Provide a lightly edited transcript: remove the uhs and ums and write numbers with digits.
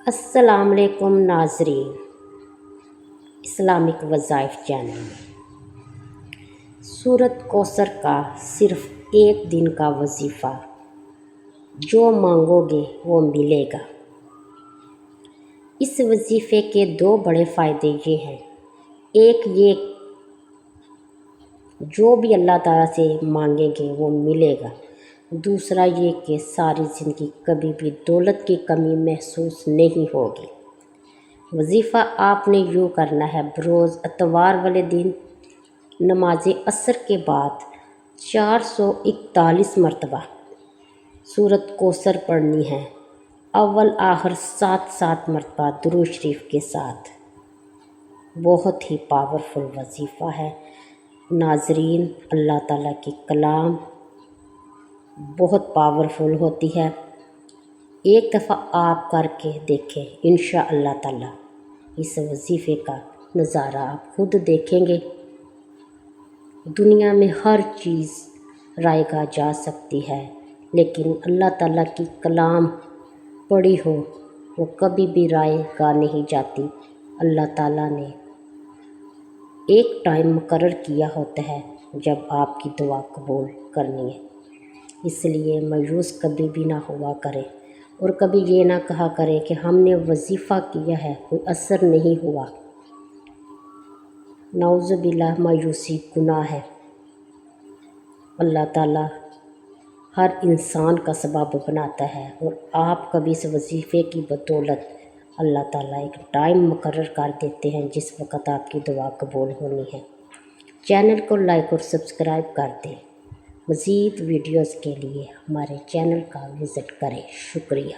السلام علیکم ناظرین، اسلامک وظائف چینل میں سورۃ کوثر کا صرف ایک دن کا وظیفہ، جو مانگو گے وہ ملے گا۔ اس وظیفے کے دو بڑے فائدے یہ ہیں، ایک یہ جو بھی اللہ تعالیٰ سے مانگیں گے وہ ملے گا، دوسرا یہ کہ ساری زندگی کبھی بھی دولت کی کمی محسوس نہیں ہوگی۔ وظیفہ آپ نے یوں کرنا ہے، بروز اتوار والے دن نماز عصر کے بعد 441 مرتبہ سورۃ کوثر پڑھنی ہے، اول آخر 7 مرتبہ درود شریف کے ساتھ۔ بہت ہی پاورفل وظیفہ ہے ناظرین، اللہ تعالیٰ کی کلام بہت پاورفل ہوتی ہے۔ ایک دفعہ آپ کر کے دیکھیں، انشاءاللہ تعالیٰ اس وظیفے کا نظارہ آپ خود دیکھیں گے۔ دنیا میں ہر چیز رائگاں جا سکتی ہے، لیکن اللہ تعالیٰ کی کلام پڑھی ہو وہ کبھی بھی رائگاں نہیں جاتی۔ اللہ تعالیٰ نے ایک ٹائم مقرر کیا ہوتا ہے جب آپ کی دعا قبول کرنی ہے، اس لیے مایوس کبھی بھی نہ ہوا کریں، اور کبھی یہ نہ کہا کریں کہ ہم نے وظیفہ کیا ہے کوئی اثر نہیں ہوا۔ نعوذ باللہ، مایوسی گناہ ہے۔ اللہ تعالیٰ ہر انسان کا سبب بناتا ہے، اور آپ کبھی اس وظیفے کی بدولت اللہ تعالیٰ ایک ٹائم مقرر کر دیتے ہیں جس وقت آپ کی دعا قبول ہونی ہے۔ چینل کو لائک اور سبسکرائب کر دیں۔ مزید ویڈیوز کے لیے ہمارے چینل کا وزٹ کریں۔ شکریہ۔